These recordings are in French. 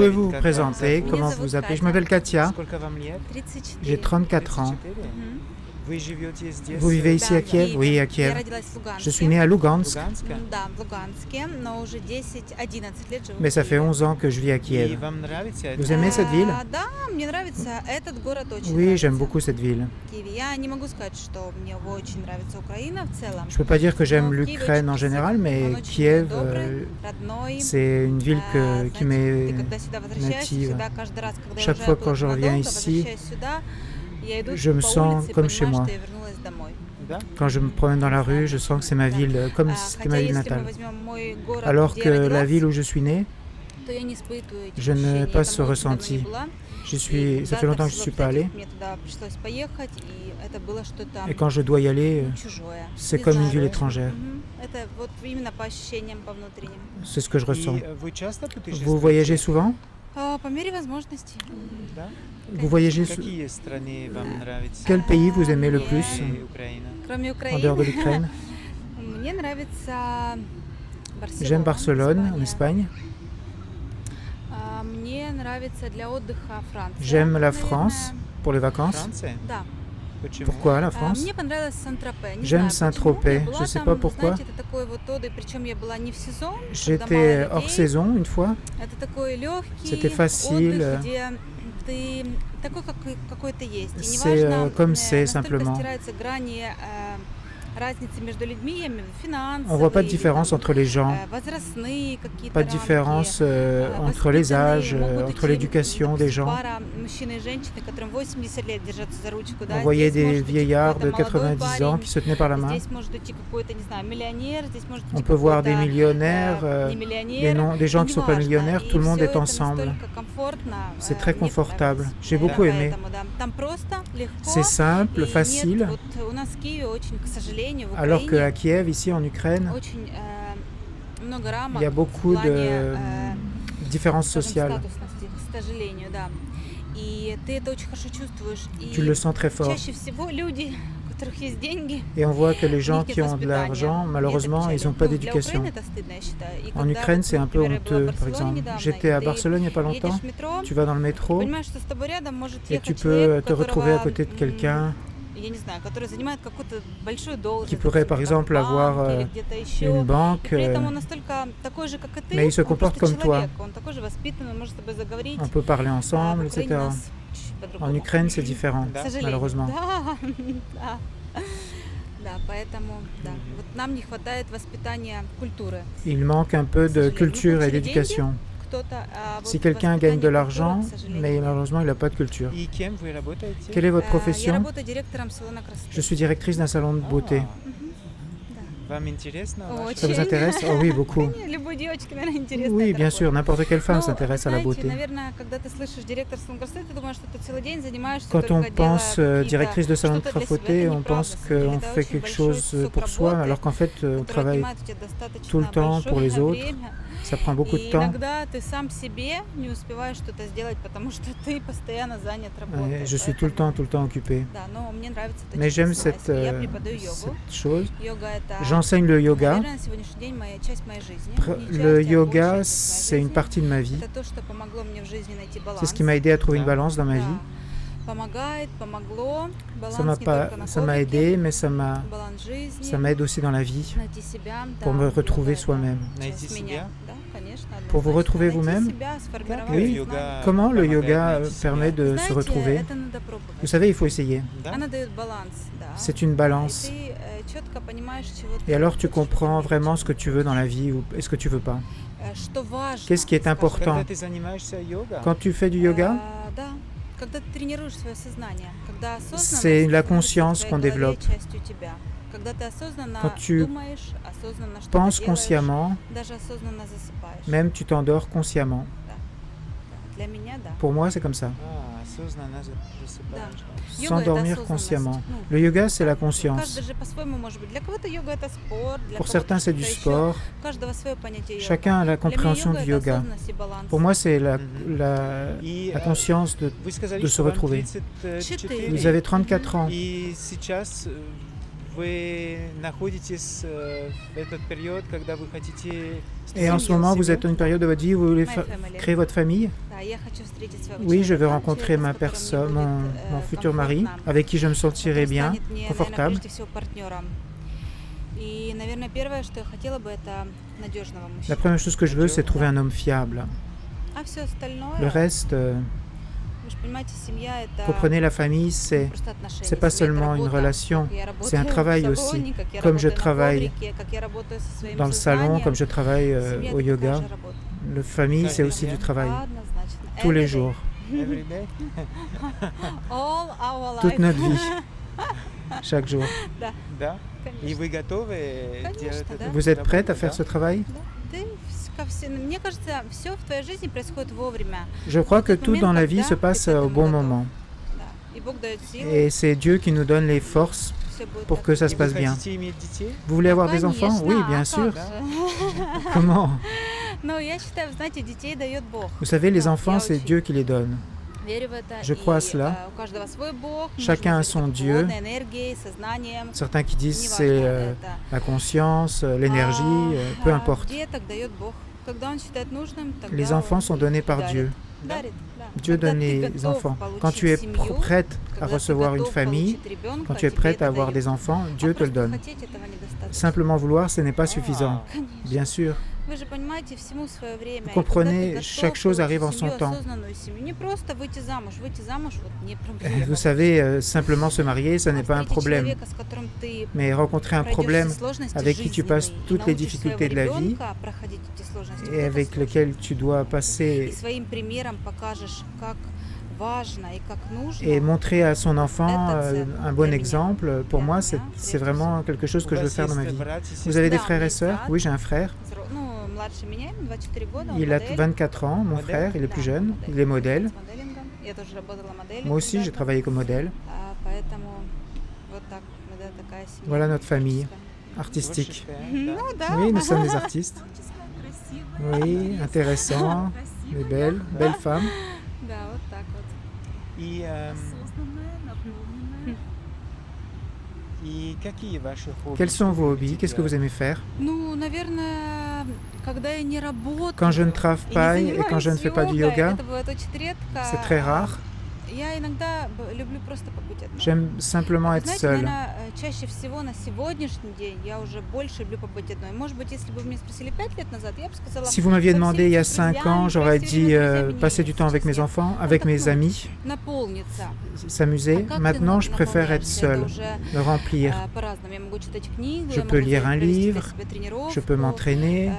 pouvez-vous vous présenter? Comment vous vous appelez? Je m'appelle Katia, j'ai 34 ans. Vous vivez ici à Kiev? Oui, à Kiev. Je suis né à Lugansk, mais ça fait 11 ans que je vis à Kiev. Vous aimez cette ville? Oui, j'aime beaucoup cette ville. Je ne peux pas dire que j'aime l'Ukraine en général, mais Kiev, c'est une ville qui m'est native. Chaque fois quand je reviens ici, je me sens comme chez moi. Quand je me promène dans la rue, je sens que c'est ma ville, comme si c'était ma ville natale. Alors que la ville où je suis né, je n'ai pas ce ressenti. Ça fait longtemps que je ne suis pas allé. Et quand je dois y aller, c'est comme une ville étrangère. C'est ce que je ressens. Vous voyagez souvent? Vous voyagez Quel pays vous aimez le plus en dehors de l'Ukraine? J'aime Barcelone, en Espagne. J'aime la France pour les vacances. Pourquoi la France? J'aime Saint-Tropez. Je ne sais pas pourquoi. J'étais hors saison une fois. C'était facile. C'est comme c'est simplement. On ne voit pas de différence entre les gens, pas de différence entre les âges, entre l'éducation des gens. On voyait des vieillards de 90 ans qui se tenaient par la main. On peut voir des millionnaires, des gens qui ne sont pas millionnaires, tout le monde est ensemble. C'est très confortable. J'ai beaucoup aimé. C'est simple, facile. Alors qu'à Kiev, ici en Ukraine, il y a beaucoup de différences sociales. Tu le sens très fort. Et on voit que les gens qui ont de l'argent, malheureusement, ils n'ont pas d'éducation. En Ukraine, c'est un peu honteux, par exemple. J'étais à Barcelone il n'y a pas longtemps. Tu vas dans le métro et tu peux te retrouver à côté de quelqu'un qui pourrait par exemple avoir une banque, mais il se comporte comme toi. On peut parler ensemble, etc. En Ukraine, c'est différent, malheureusement. Il manque un peu de culture et d'éducation. Si quelqu'un gagne de l'argent, mais malheureusement il n'a pas de culture. Quelle est votre profession? Je suis directrice d'un salon de beauté. Ça vous intéresse? Oh oui, beaucoup. Oui, bien sûr, n'importe quelle femme s'intéresse à la beauté. Quand on pense directrice de salon de beauté, on pense qu'on fait quelque chose pour soi, alors qu'en fait, on travaille tout le temps pour les autres. Ça prend beaucoup de temps. Je suis tout le temps occupé. Mais j'aime cette chose. J'enseigne le yoga. Le yoga, c'est une partie de ma vie. C'est ce qui m'a aidé à trouver une balance dans ma vie. Ça m'a aidé, mais ça m'aide aussi dans la vie pour me retrouver soi-même. Pour vous retrouver vous-même? Oui. Comment le yoga permet de se retrouver? Vous savez, il faut essayer. C'est une balance. Et alors tu comprends vraiment ce que tu veux dans la vie ou ce que tu veux pas. Qu'est-ce qui est important? Quand tu fais du yoga, c'est la conscience qu'on développe. Quand tu penses consciemment, même tu t'endors consciemment. Pour moi, c'est comme ça. S'endormir consciemment. Le yoga, c'est la conscience. Pour certains, c'est du sport. Chacun a la compréhension du yoga. Pour moi, c'est la conscience de se retrouver. Vous avez 34 ans. Et en ce moment, vous êtes dans une période de votre vie où vous voulez créer votre famille? Oui, je veux rencontrer ma personne, mon futur mari, avec qui je me sentirai bien, confortable. La première chose que je veux, c'est trouver un homme fiable. Le reste, comprenez, la famille, c'est pas seulement une relation, c'est un travail aussi. Comme je travaille dans le salon, comme je travaille au yoga, la famille, c'est aussi du travail. Tous les jours. Toute notre vie. Chaque jour. Vous êtes prête à faire ce travail? Je crois que tout dans la vie se passe au bon moment. Et c'est Dieu qui nous donne les forces pour que ça se passe bien. Vous voulez avoir des enfants? Oui, bien sûr. Comment? Vous savez, les enfants, c'est Dieu qui les donne. Je crois à cela. Chacun a son Dieu. Certains qui disent c'est la conscience, l'énergie, peu importe. Les enfants sont donnés par Dieu. Dieu donne les enfants. Quand tu es prête à recevoir une famille, quand tu es prête à avoir des enfants, Dieu te le donne. Simplement vouloir, ce n'est pas suffisant. Bien sûr. Vous comprenez, chaque chose arrive en son temps. Vous savez, simplement se marier, ce n'est pas un problème. Mais rencontrer un problème avec qui tu passes toutes les difficultés de la vie et avec lequel tu dois passer et montrer à son enfant un bon exemple, pour moi, c'est vraiment quelque chose que je veux faire dans ma vie. Vous avez des frères et sœurs? Oui, j'ai un frère. Il a 24 ans, mon frère, il est plus jeune, il est modèle. Moi aussi, j'ai travaillé comme modèle. Voilà notre famille artistique. Oui, nous sommes des artistes. Oui, intéressant, des belles femmes. Quels sont vos hobbies? Qu'est-ce que vous aimez faire? Quand je ne travaille et quand je ne fais pas du yoga, c'est très rare. J'aime simplement être seule. Si vous m'aviez demandé il y a 5 ans, j'aurais dit passer du temps avec mes enfants, avec mes amis, s'amuser. Maintenant, je préfère être seule, me remplir. Je peux lire un livre, je peux m'entraîner.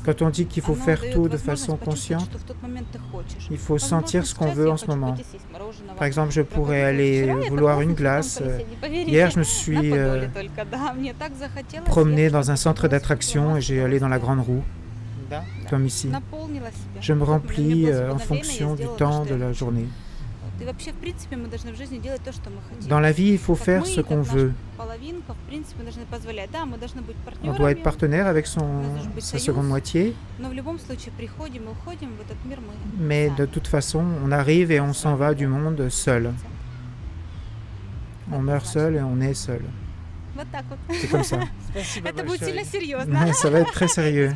Quand on dit qu'il faut faire tout de façon consciente, il faut sentir ce qu'on veut en ce moment. Par exemple, je pourrais aller vouloir une glace. Hier, je me suis promené dans un centre d'attraction et j'ai allé dans la grande roue, comme ici. Je me remplis en fonction du temps de la journée. Dans la vie, il faut faire ce qu'on veut. On doit être partenaire avec sa seconde moitié. Mais de toute façon, on arrive et on s'en va du monde seul. On meurt seul et on est seul. C'est comme ça. Ça va être très sérieux.